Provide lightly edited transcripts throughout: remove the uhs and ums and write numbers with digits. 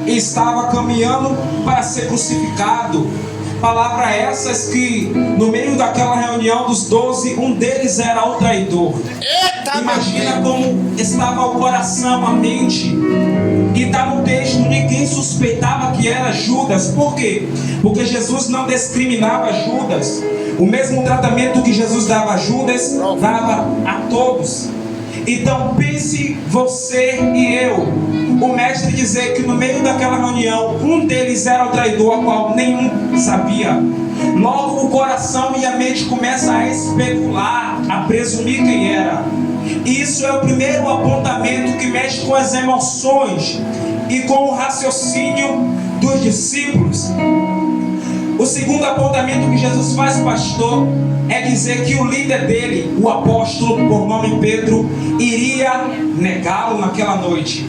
e estava caminhando para ser crucificado. Palavras essas que no meio daquela reunião dos 12, um deles era o traidor. Imagina como estava o coração, a mente. E está no texto, ninguém suspeitava que era Judas. Por quê? Porque Jesus não discriminava Judas. O mesmo tratamento que Jesus dava a Judas, dava a todos. Então pense você e eu, o mestre dizer que no meio daquela reunião, um deles era o traidor, qual nenhum sabia. Logo o coração e a mente começam a especular, a presumir quem era. Isso é o primeiro apontamento que mexe com as emoções e com o raciocínio dos discípulos. O segundo apontamento que Jesus faz, pastor, é dizer que o líder dele, o apóstolo, por nome Pedro, iria negá-lo naquela noite.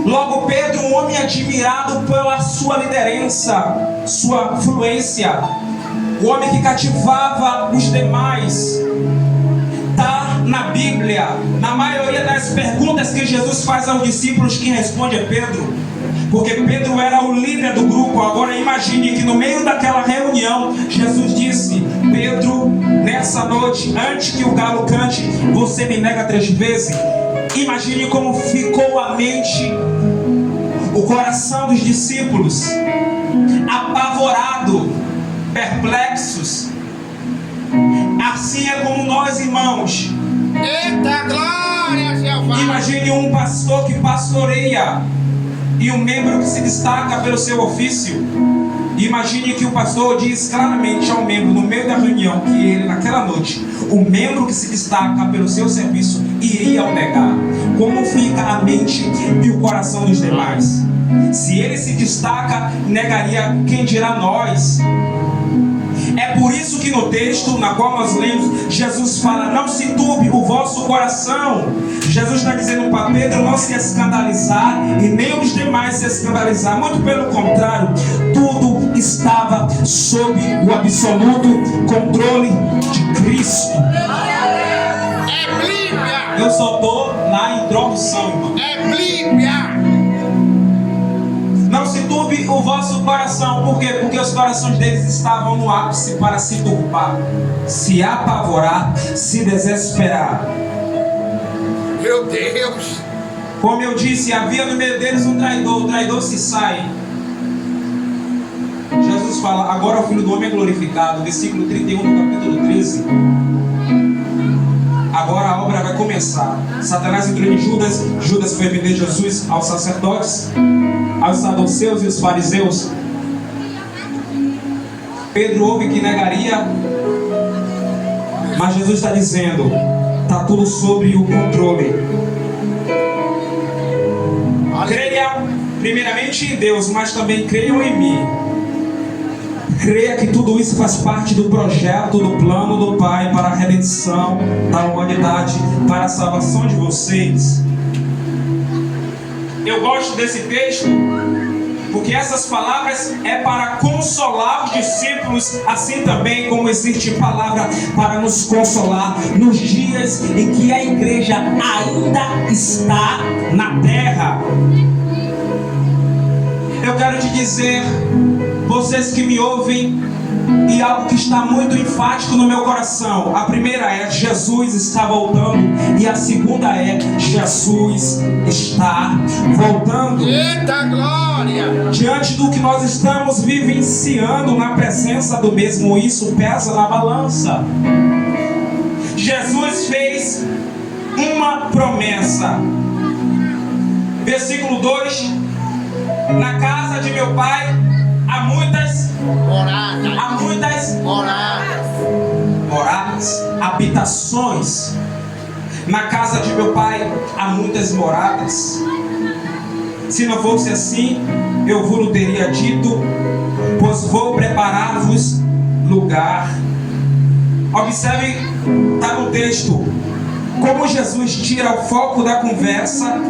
Logo Pedro, um homem admirado pela sua liderança, sua fluência, o homem que cativava os demais, está na Bíblia, na maioria das perguntas que Jesus faz aos discípulos, quem responde é Pedro. Porque Pedro era o líder do grupo. Agora imagine que no meio daquela reunião, Jesus disse: Pedro, nessa noite, antes que o galo cante, você me nega 3 vezes. Imagine como ficou a mente, o coração dos discípulos, apavorado, perplexos. Assim é como nós, irmãos. Eita glória, Jeová! Imagine um pastor que pastoreia e um membro que se destaca pelo seu ofício. Imagine que o pastor diz claramente ao membro no meio da reunião que ele, naquela noite, o membro que se destaca pelo seu serviço iria o negar. Como fica a mente e o coração dos demais? Se ele se destaca, negaria, quem dirá nós? É por isso que no texto na qual nós lemos, Jesus fala: não se turbe o vosso coração. Jesus está dizendo para Pedro não se escandalizar e nem os demais se escandalizar. Muito pelo contrário, tudo estava sob o absoluto controle de Cristo. É Bíblia! Eu só estou na introdução, irmão. É Bíblia! Não se turbe o vosso coração. Por quê? Porque os corações deles estavam no ápice para se turbar, se apavorar, se desesperar. Meu Deus! Como eu disse, havia no meio deles um traidor. O traidor se sai. Jesus fala: agora o Filho do Homem é glorificado. Versículo 31 do capítulo 13. Agora a obra vai começar. Satanás entrou em Judas. Judas foi vender Jesus aos sacerdotes, aos saduceus e os fariseus. Pedro ouve que negaria, mas Jesus está dizendo: está tudo sob o controle. Creia primeiramente em Deus, mas também creiam em mim. Creia que tudo isso faz parte do projeto, do plano do Pai para a redenção da humanidade, para a salvação de vocês. Eu gosto desse texto porque essas palavras é para consolar os discípulos, assim também como existe palavra para nos consolar nos dias em que a igreja ainda está na terra. Eu quero te dizer, vocês que me ouvem, e algo que está muito enfático no meu coração. A primeira é: Jesus está voltando. E a segunda é: Jesus está voltando. Eita glória! Diante do que nós estamos vivenciando na presença do mesmo, isso pesa na balança. Jesus fez uma promessa. Versículo 2: na casa de meu pai há muitas moradas, habitações. Na casa de meu pai há muitas moradas. Se não fosse assim, eu vos teria dito, pois vou preparar-vos lugar. Observe, está no texto, como Jesus tira o foco da conversa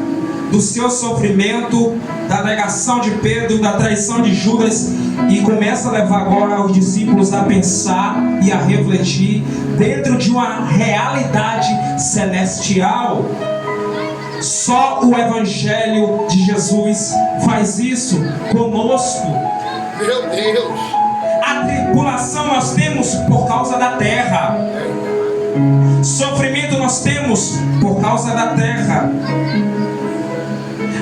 do seu sofrimento, da negação de Pedro, da traição de Judas, e começa a levar agora os discípulos a pensar e a refletir dentro de uma realidade celestial. Só o Evangelho de Jesus faz isso conosco. Meu Deus. A tribulação nós temos por causa da terra. Sofrimento nós temos por causa da terra.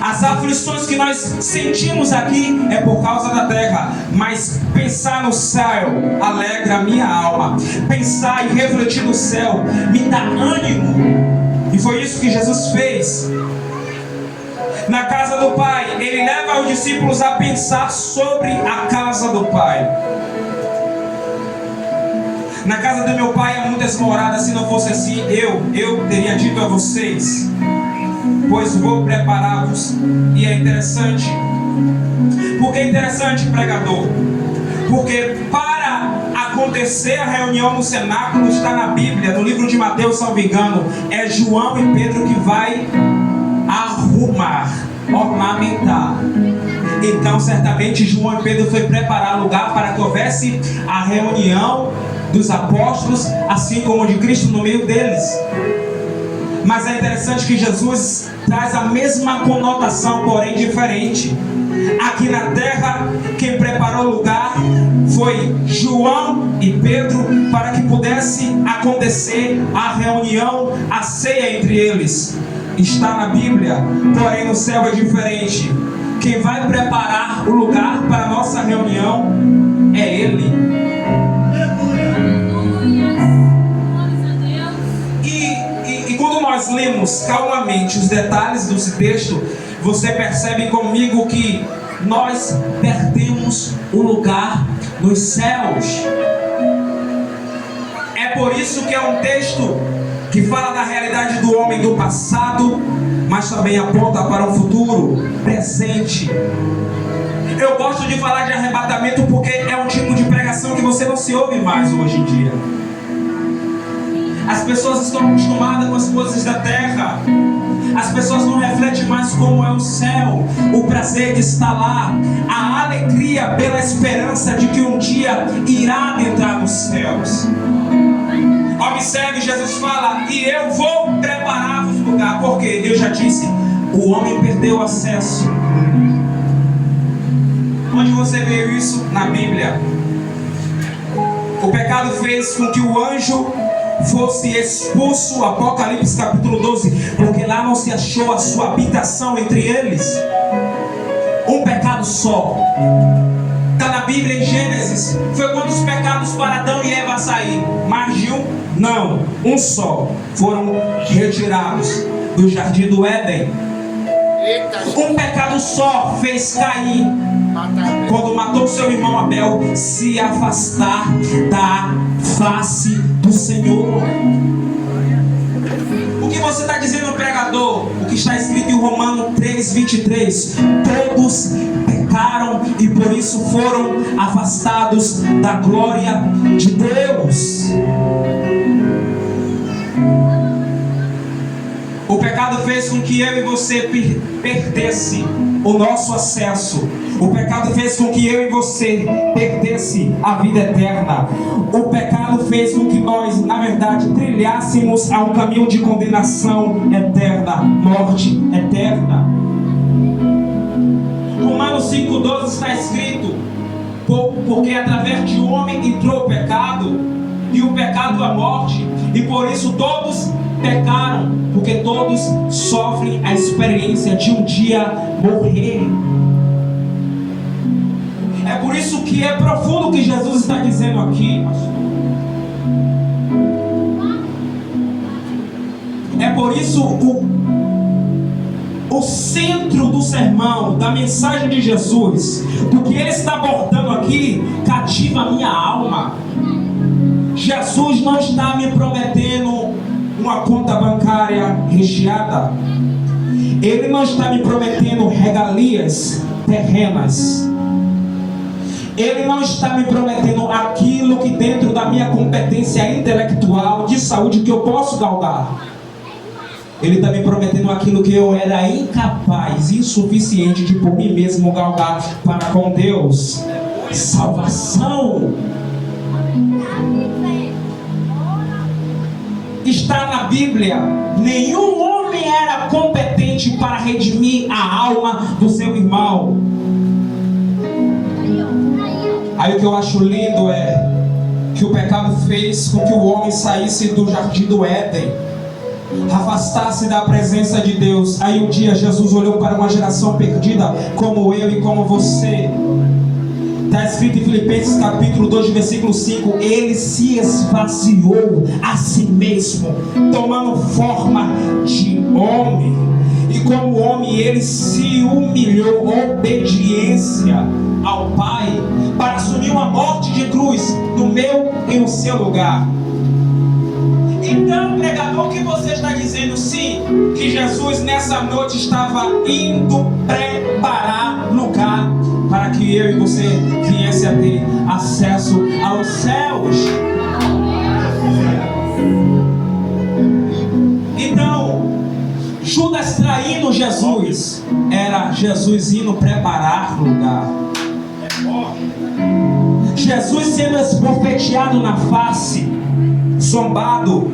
As aflições que nós sentimos aqui é por causa da terra. Mas pensar no céu alegra a minha alma. Pensar e refletir no céu me dá ânimo. E foi isso que Jesus fez. Na casa do Pai, Ele leva os discípulos a pensar sobre a casa do Pai. Na casa do meu Pai há muitas moradas. Se não fosse assim, eu teria dito a vocês, pois vou preparar-vos. E é interessante. Por que é interessante, pregador? Porque para acontecer a reunião no cenáculo, está na Bíblia, no livro de Mateus, se não me engano, é João e Pedro que vai arrumar, ornamentar. Então certamente João e Pedro foi preparar lugar para que houvesse a reunião dos apóstolos, assim como de Cristo no meio deles. Mas é interessante que Jesus traz a mesma conotação, porém diferente. Aqui na terra, quem preparou o lugar foi João e Pedro, para que pudesse acontecer a reunião, a ceia entre eles. Está na Bíblia, porém no céu é diferente. Quem vai preparar o lugar para a nossa reunião é Ele. E quando nós lemos calmamente os detalhes desse texto, você percebe comigo que nós perdemos o lugar nos céus. É por isso que é um texto que fala da realidade do homem do passado, mas também aponta para um futuro presente. Eu gosto de falar de arrebatamento porque é um tipo de pregação que você não se ouve mais hoje em dia. As pessoas estão acostumadas com as coisas da terra. As pessoas não refletem mais como é o céu, o prazer de estar lá, a alegria pela esperança de que um dia irá entrar nos céus. Observe, Jesus fala: e eu vou preparar-vos lugar, porque Deus já disse, o homem perdeu o acesso. Onde você vê isso? Na Bíblia. O pecado fez com que o anjo fosse expulso, Apocalipse capítulo 12, porque lá não se achou a sua habitação entre eles. Um pecado só. Está na Bíblia em Gênesis. Foi quantos pecados para Adão e Eva sair? Mais de um? Não, um só. Foram retirados do jardim do Éden. Um pecado só fez Caim, quando matou seu irmão Abel, se afastar da face do Senhor. O que você está dizendo, pregador? O que está escrito em Romanos 3:23: todos pecaram e por isso foram afastados da glória de Deus. O pecado fez com que eu e você perdesse o nosso acesso. O pecado fez com que eu e você perdesse a vida eterna. O pecado fez com que nós, na verdade, trilhássemos a um caminho de condenação eterna, morte eterna. Romanos 5:12 está escrito: porque através de um homem entrou o pecado, e o pecado a morte, e por isso todos pecaram, porque todos sofrem a experiência de um dia morrer. É por isso que é profundo o que Jesus está dizendo aqui. É por isso o centro do sermão, da mensagem de Jesus, do que Ele está abordando aqui, cativa a minha alma. Jesus não está me prometendo uma conta bancária recheada. Ele não está me prometendo regalias terrenas. Ele não está me prometendo aquilo que dentro da minha competência intelectual, de saúde, que eu posso galgar. Ele está me prometendo aquilo que eu era incapaz, insuficiente de por mim mesmo galgar para com Deus. Salvação. Está na Bíblia: nenhum homem era competente para redimir a alma do seu irmão. Aí o que eu acho lindo é que o pecado fez com que o homem saísse do jardim do Éden, afastasse da presença de Deus. Aí um dia Jesus olhou para uma geração perdida como eu e como você. Está escrito em Filipenses capítulo 2, versículo 5: ele se esvaziou a si mesmo, tomando forma de homem, e como homem ele se humilhou, obediência ao Pai, para assumir uma morte de cruz no meu e no seu lugar. Então, pregador, o que você está dizendo? Sim, que Jesus nessa noite estava indo preparar lugar para que eu e você viesse a ter acesso aos céus. Então, Judas traindo Jesus, era Jesus indo preparar lugar. Jesus sendo esbofeteado na face, zombado,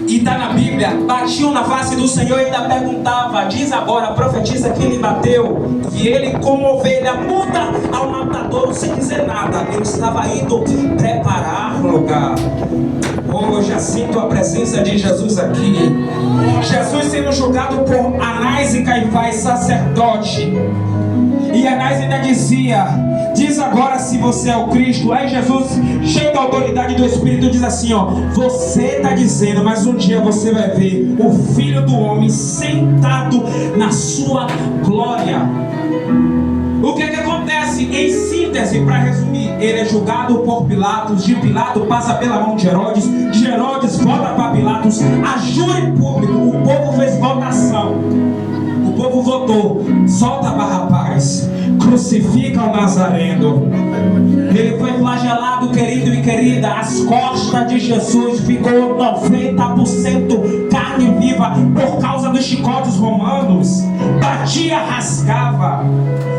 e está na Bíblia, batiam na face do Senhor e ainda perguntava: diz agora, profetiza que ele bateu. E ele, como ovelha muda ao matadouro, sem dizer nada, ele estava indo preparar lugar. Hoje eu sinto a presença de Jesus aqui. Jesus sendo julgado por Anás e Caifás, sacerdote. E Anás ainda dizia: diz agora se você é o Cristo. Aí Jesus, cheio da autoridade do Espírito, diz assim: ó, você está dizendo, mas um dia você vai ver o Filho do Homem sentado na sua glória. O que acontece? Em síntese, para resumir, ele é julgado por Pilatos, de Pilatos passa pela mão de Herodes volta para Pilatos, a júri público, o povo fez votação. O povo votou: solta Barrabás, crucifica o Nazareno. Ele foi flagelado, querido e querida. As costas de Jesus ficou 90% carne viva por causa dos chicotes romanos. Batia, rasgava.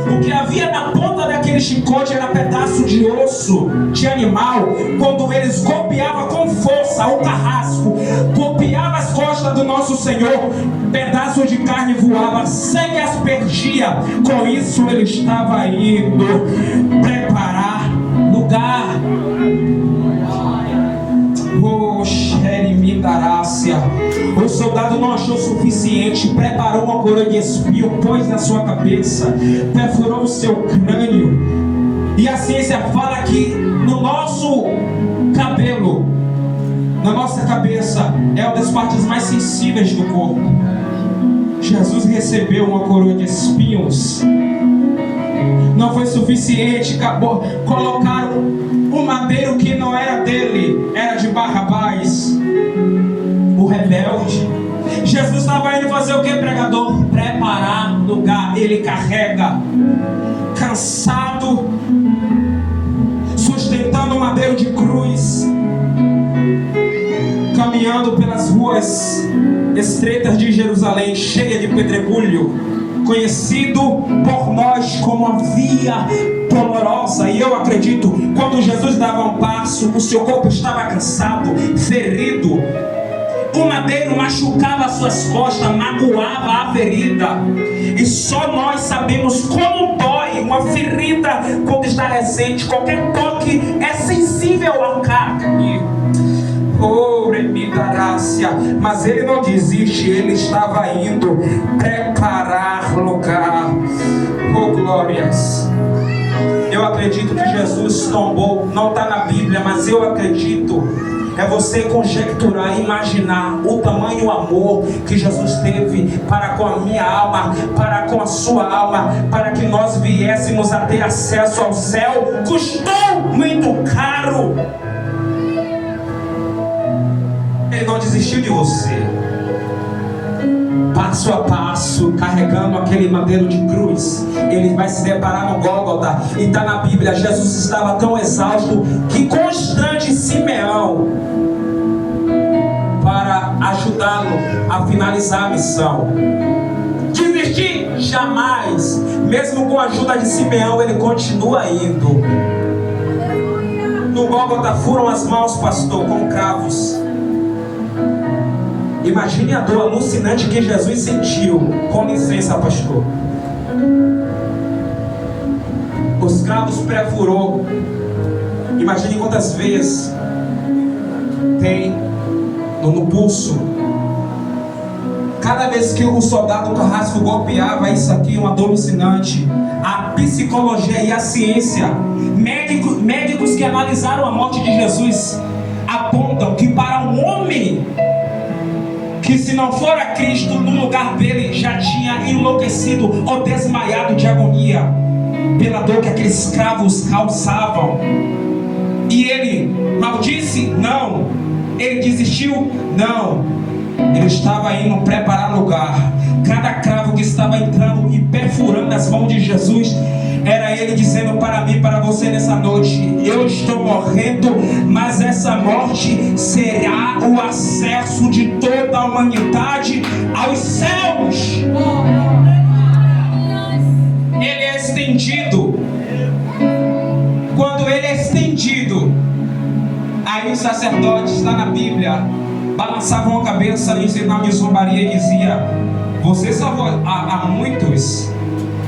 O que havia na ponta daquele chicote era pedaço de osso de animal. Quando eles golpeavam com força o carrasco, golpeava as costas do nosso Senhor, pedaço de carne voava, sangue aspergia. Com isso ele estava indo preparar lugar. O soldado não achou suficiente, preparou uma coroa de espinho, pôs na sua cabeça, perfurou o seu crânio. E a ciência fala que no nosso cabelo, na nossa cabeça, é uma das partes mais sensíveis do corpo. Jesus recebeu uma coroa de espinhos. Não foi suficiente, colocaram um madeiro que não era dele, era de Barrabás, o rebelde. Jesus estava indo fazer o que, pregador? Preparar lugar. Ele carrega, cansado, sustentando um madeiro de cruz, caminhando pelas ruas estreitas de Jerusalém, cheia de pedregulho, conhecido por nós como a via dolorosa. E eu acredito, quando Jesus dava um passo, o seu corpo estava cansado, ferido. O madeiro machucava suas costas, magoava a ferida. E só nós sabemos como dói uma ferida quando está recente. Qualquer toque é sensível à carne. Oh, remidarácia. Mas ele não desiste, ele estava indo preparar lugar. Oh, glórias. Eu acredito que Jesus tombou, não está na Bíblia, mas eu acredito. É você conjecturar, imaginar o tamanho do amor que Jesus teve para com a minha alma, para com a sua alma, para que nós viéssemos a ter acesso ao céu. Custou muito caro. Ele não desistiu de você. Passo a passo, carregando aquele madeiro de cruz, ele vai se deparar no Gólgota. E está na Bíblia, Jesus estava tão exausto que constrange Simeão para ajudá-lo a finalizar a missão. Desistir? Jamais. Mesmo com a ajuda de Simeão, ele continua indo. No Gólgota furam as mãos, pastor, com cravos. Imagine a dor alucinante que Jesus sentiu. Com licença, pastor. Os cravos perfurou. Imagine quantas veias tem no pulso. Cada vez que o soldado carrasco golpeava, isso aqui é uma dor alucinante. A psicologia e a ciência, médicos que analisaram a morte de Jesus, apontam que para um homem que, se não fora Cristo, no lugar dele já tinha enlouquecido ou desmaiado de agonia pela dor que aqueles escravos causavam. E ele maldisse? Não. Ele desistiu? Não. Ele estava indo preparar lugar. Cada cravo que estava entrando e perfurando as mãos de Jesus, era ele dizendo para mim, para você nessa noite: eu estou morrendo, mas essa morte será o acesso de toda a humanidade aos céus. Ele é estendido. Quando ele é estendido, aí os sacerdotes lá na Bíblia balançavam a cabeça em sinal de zombaria e dizia: você salvou a muitos,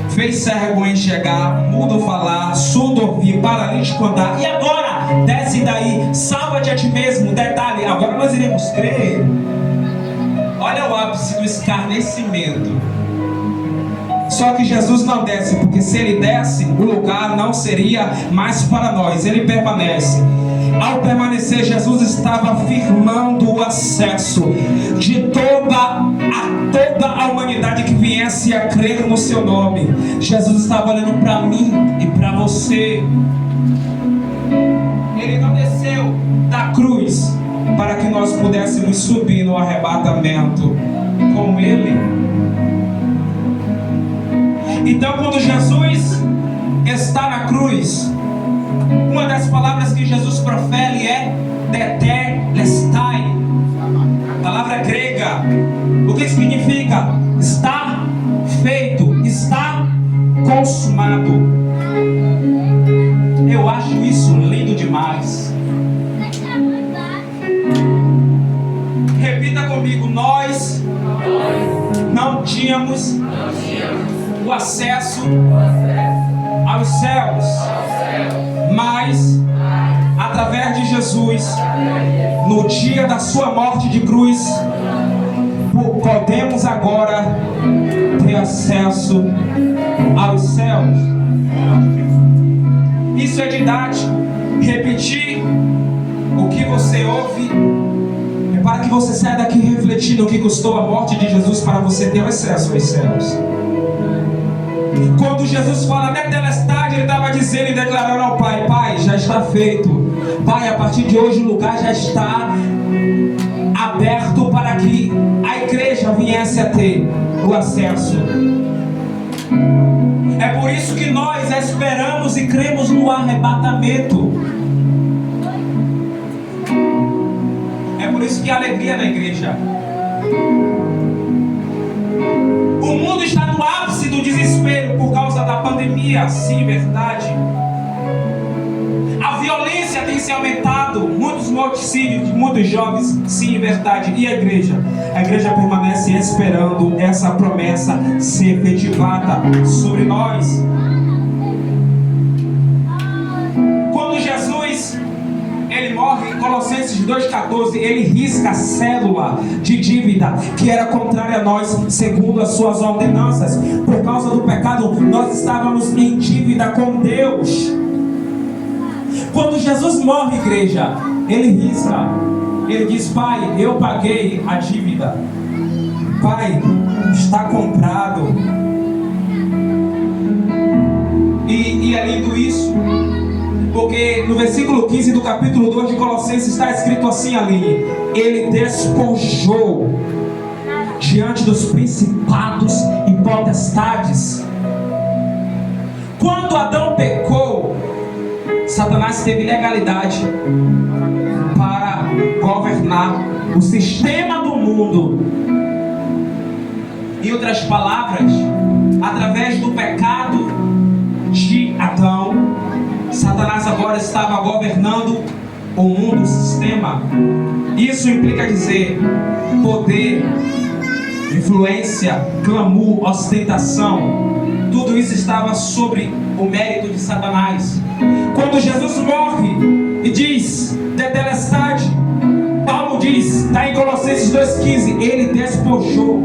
fez cego enxergar, mudo falar, surdo ouvir, paralítico andar, e agora desce daí, salva-te a ti mesmo. Detalhe, agora nós iremos crer. Olha o ápice do escarnecimento. Só que Jesus não desce, porque se ele desce, o lugar não seria mais para nós, ele permanece. Ao permanecer, Jesus estava afirmando o acesso de toda a humanidade que viesse a crer no seu nome. Jesus estava olhando para mim e para você. Ele não desceu da cruz para que nós pudéssemos subir no arrebatamento com ele. Então, quando Jesus está na cruz, uma das palavras que Jesus profere é tetelestai, palavra grega. O que significa? Está feito, está consumado. Eu acho isso lindo demais. Repita comigo: nós não tínhamos o acesso aos céus, mas através de Jesus, no dia da sua morte de cruz, podemos agora ter acesso aos céus. Isso é didático. Repetir o que você ouve é para que você saia daqui refletindo o que custou a morte de Jesus para você ter acesso aos céus. Quando Jesus fala tetelestai, ele estava dizendo e declarando ao Pai: Pai, já está feito. Pai, a partir de hoje o lugar já está aberto para que a igreja viesse a ter o acesso. É por isso que nós esperamos e cremos no arrebatamento. É por isso que há alegria na igreja. O mundo está no ápice do desespero por causa da pandemia, sim, verdade. A violência tem se aumentado, muitos morticídios de muitos jovens, sim, verdade. E a igreja? A igreja permanece esperando essa promessa ser efetivada sobre nós. Quando Jesus ele morre, em Colossenses 2,14, ele risca a célula de dívida que era contrária a nós, segundo as suas ordenanças. Por causa do pecado, nós estávamos em dívida com Deus. Quando Jesus morre, igreja, ele risca, ele diz: Pai, eu paguei a dívida. Pai, está comprado. E é lindo isso, porque no versículo 15 do capítulo 2 de Colossenses está escrito assim ali: ele despojou diante dos principados e potestades. Quando Adão pecou, Satanás teve legalidade para governar o sistema do mundo. Em outras palavras, através do pecado de Adão, Satanás agora estava governando o mundo, o sistema. Isso implica dizer poder, influência, glamour, ostentação. Tudo isso estava sobre o mérito de Satanás. Quando Jesus morre e diz tetelestai, Paulo diz, está em Colossenses 2,15, ele despojou.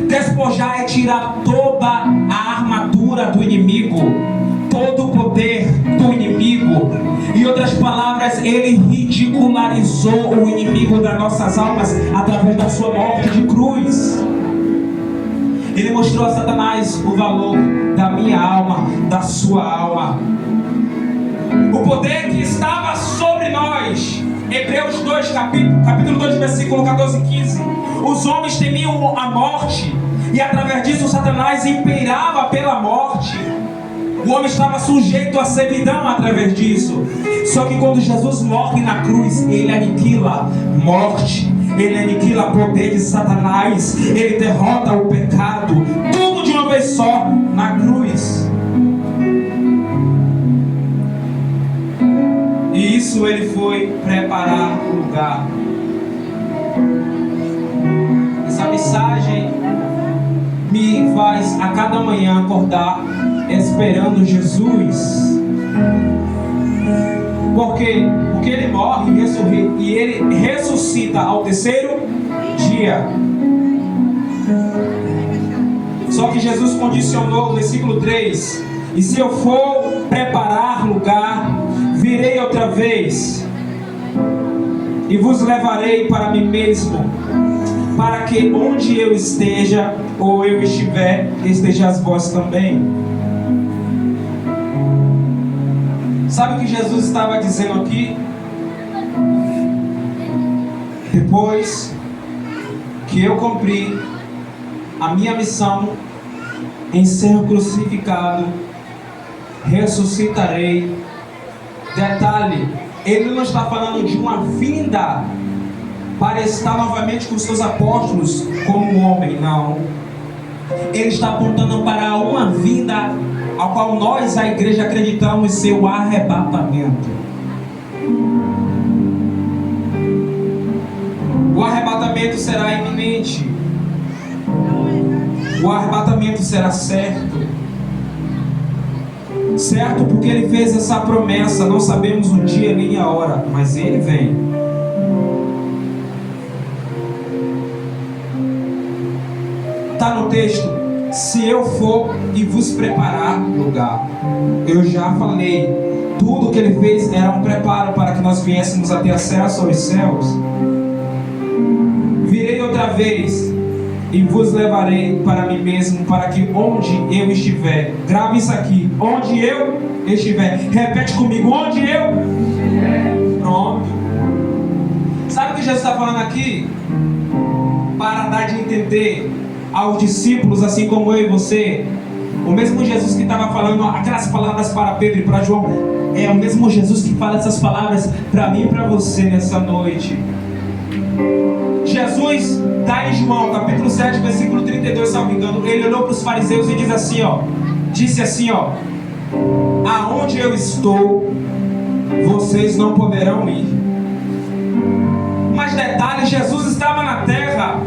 Despojar é tirar toda a armadura do inimigo, todo o poder do inimigo. Em outras palavras, ele ridicularizou o inimigo das nossas almas através da sua morte de cruz. Ele mostrou a Satanás o valor da minha alma, da sua alma. O poder que estava sobre nós. Hebreus 2, capítulo 2, versículo 14 e 15. Os homens temiam a morte, e através disso Satanás imperava pela morte. O homem estava sujeito à servidão através disso. Só que quando Jesus morre na cruz, ele aniquila morte, ele aniquila poder de Satanás, ele derrota o pecado, tudo de uma vez só na cruz. E isso ele foi preparar o lugar. Essa mensagem me faz a cada manhã acordar esperando Jesus. Por quê? Porque ele morre e ele ressuscita ao terceiro dia. Só que Jesus condicionou o versículo 3: e se eu for preparar lugar, virei outra vez e vos levarei para mim mesmo, para que onde eu esteja ou eu estiver, estejais vós também. Sabe o que Jesus estava dizendo aqui? Depois que eu cumpri a minha missão em ser crucificado, ressuscitarei. Detalhe, ele não está falando de uma vinda para estar novamente com os seus apóstolos como um homem, não. Ele está apontando para uma vinda ao qual nós, a igreja, acreditamos ser o arrebatamento. O arrebatamento será iminente. O arrebatamento será certo. Certo, porque ele fez essa promessa. Não sabemos o dia nem a hora, mas ele vem. Está no texto: se eu for e vos preparar lugar. Eu já falei, tudo que ele fez era um preparo para que nós viéssemos a ter acesso aos céus. Virei outra vez e vos levarei para mim mesmo, para que onde eu estiver, grave isso aqui, onde eu estiver, repete comigo, onde eu estiver. Pronto. Sabe o que Jesus está falando aqui? Para dar de entender aos discípulos, assim como eu e você, o mesmo Jesus que estava falando aquelas palavras para Pedro e para João, é o mesmo Jesus que fala essas palavras para mim e para você nessa noite. Jesus está em João, capítulo 7, versículo 32, se não me engano. Ele olhou para os fariseus e disse assim, aonde eu estou, vocês não poderão ir. Mas detalhe, Jesus estava na terra.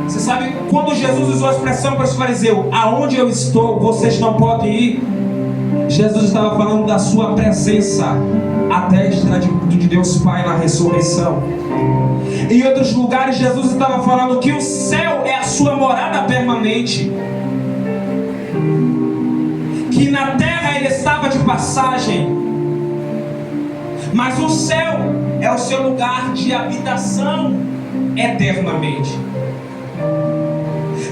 Você sabe, quando Jesus usou a expressão para os fariseus, aonde eu estou, vocês não podem ir, Jesus estava falando da sua presença à destra de Deus Pai na ressurreição. Em outros lugares, Jesus estava falando que o céu é a sua morada permanente, que na terra ele estava de passagem, mas o céu é o seu lugar de habitação eternamente.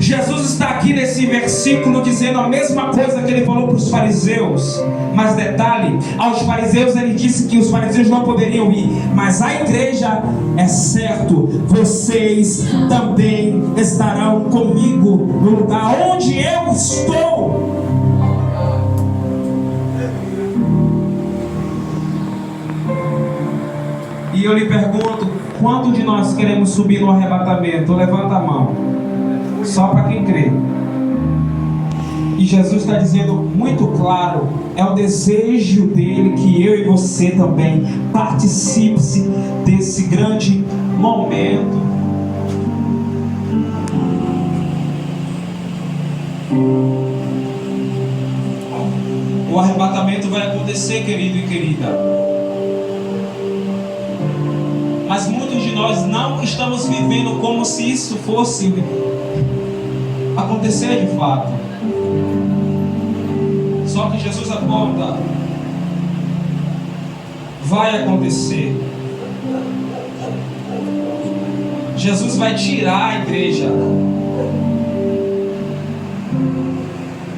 Jesus está aqui nesse versículo dizendo a mesma coisa que ele falou para os fariseus. Mas detalhe, aos fariseus ele disse que os fariseus não poderiam ir, mas a igreja, é certo, vocês também estarão comigo no lugar onde eu estou. E eu lhe pergunto, quantos de nós queremos subir no arrebatamento? Levanta a mão. Só para quem crê. E Jesus está dizendo muito claro, é o desejo dele que eu e você também participe desse grande momento. O arrebatamento vai acontecer, querido e querida. Mas muitos de nós não estamos vivendo como se isso fosse acontecer de fato. Só que Jesus aponta: vai acontecer. Jesus vai tirar a igreja.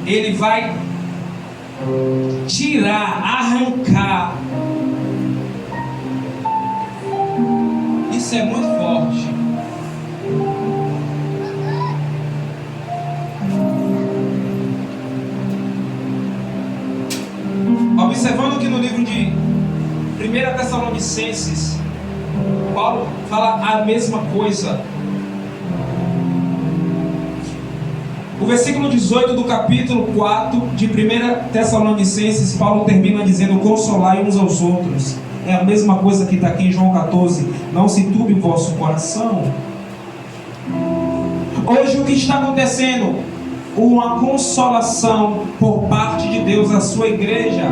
Ele vai tirar, arrancar. Isso é muito forte. Observando que no livro de 1 Tessalonicenses, Paulo fala a mesma coisa. O versículo 18 do capítulo 4 de 1 Tessalonicenses, Paulo termina dizendo: consolai uns aos outros. É a mesma coisa que está aqui em João 14. Não se turbe o vosso coração. Hoje o que está acontecendo? Uma consolação por parte de Deus à sua igreja.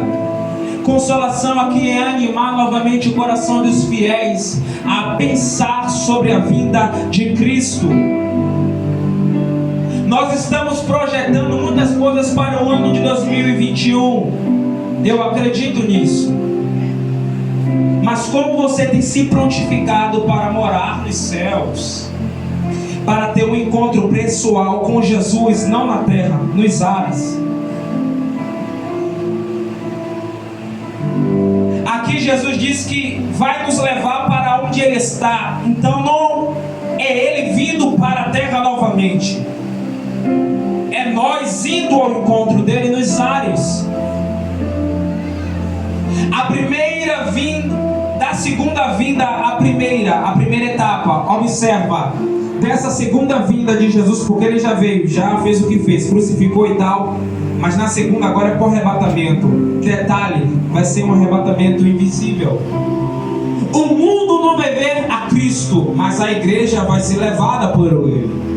Consolação aqui é animar novamente o coração dos fiéis a pensar sobre a vinda de Cristo. Nós estamos projetando muitas coisas para o ano de 2021. Eu acredito nisso. Mas como você tem se prontificado para morar nos céus? Para ter um encontro pessoal com Jesus, não na terra, nos ares. Aqui Jesus diz que vai nos levar para onde Ele está. Então não é Ele vindo para a terra novamente. É nós indo ao encontro dele nos ares. A primeira vinda, da segunda vinda, a primeira etapa, observa, dessa segunda vinda de Jesus, porque ele já veio, já fez o que fez, crucificou e tal, mas na segunda agora é por arrebatamento. Detalhe, vai ser um arrebatamento invisível. O mundo não vai ver a Cristo, mas a igreja vai ser levada por ele.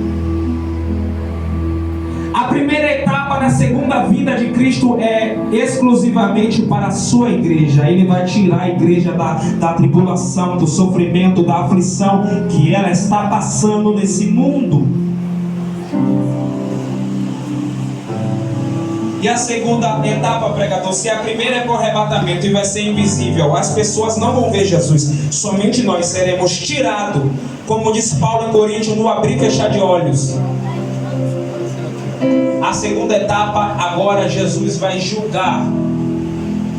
A primeira etapa da segunda vinda de Cristo é exclusivamente para a sua igreja. Ele vai tirar a igreja da tribulação, do sofrimento, da aflição que ela está passando nesse mundo. E a segunda etapa, pregador, se a primeira é por arrebatamento e vai ser invisível, as pessoas não vão ver Jesus, somente nós seremos tirados, como diz Paulo em Coríntios, no abrir e fechar de olhos. A segunda etapa, agora Jesus vai julgar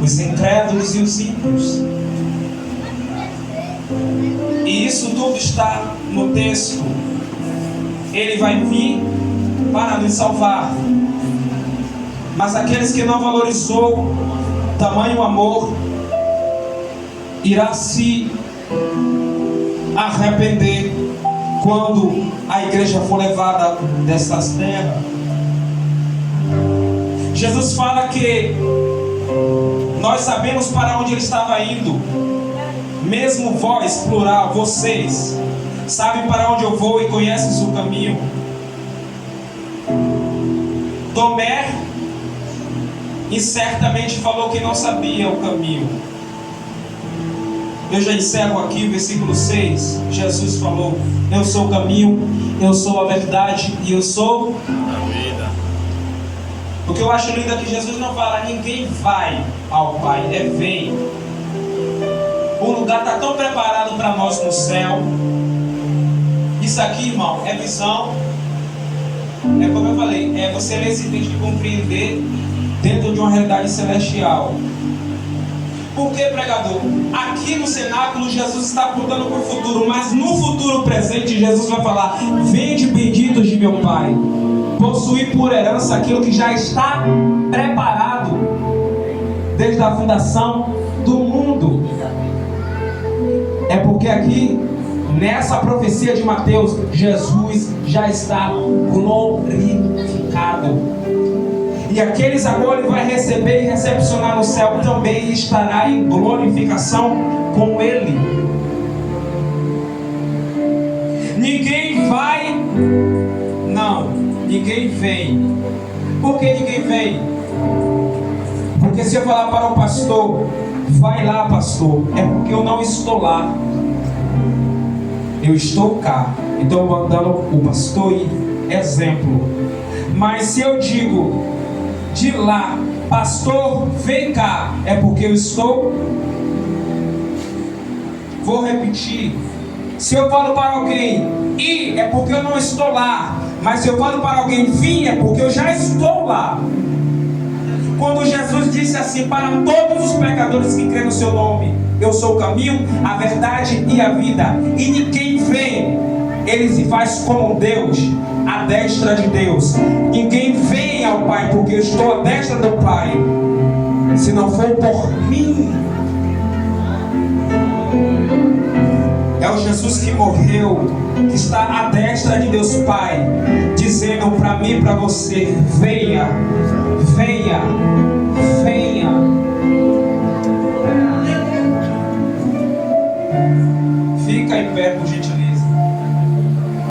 os incrédulos e os ímpios. E isso tudo está no texto. Ele vai vir para nos salvar. Mas aqueles que não valorizou tamanho amor, irá se arrepender quando a igreja for levada dessas terras. Jesus fala que nós sabemos para onde ele estava indo. Mesmo vós, plural, vocês, sabem para onde eu vou e conheces o caminho. Tomé certamente falou que não sabia o caminho. Eu já encerro aqui o versículo 6. Jesus falou: eu sou o caminho, eu sou a verdade e eu sou a vida. O que eu acho lindo é que Jesus não fala ninguém vai ao Pai, vem. O lugar está tão preparado para nós no céu. Isso aqui, irmão, é visão. É como eu falei, é você residente de compreender dentro de uma realidade celestial. Por que, pregador? Aqui no cenáculo Jesus está apontando para o futuro, mas no futuro presente Jesus vai falar: vinde benditos de meu Pai, possuir por herança aquilo que já está preparado desde a fundação do mundo. É porque aqui, nessa profecia de Mateus, Jesus já está glorificado. E aqueles a qual ele vai receber e recepcionar no céu também estará em glorificação com ele. Ninguém vai, não, ninguém vem. Por que ninguém vem? Porque se eu falar para o pastor, vai lá pastor, é porque eu não estou lá. Eu estou cá. Então eu vou dando o pastor exemplo. Mas se eu digo de lá, pastor, vem cá, é porque eu estou. Vou repetir. Se eu falo para alguém ir, é porque eu não estou lá. Mas se eu falo para alguém vir, é porque eu já estou lá. Quando Jesus disse assim para todos os pecadores que creem no seu nome: eu sou o caminho, a verdade e a vida, e ninguém vem, ele se faz como Deus, à destra de Deus. Ninguém vem ao Pai, porque eu estou à destra do Pai, se não for por mim. É o Jesus que morreu, que está à destra de Deus Pai, dizendo para mim e para você: venha, venha, venha. Fica em pé, por gentileza.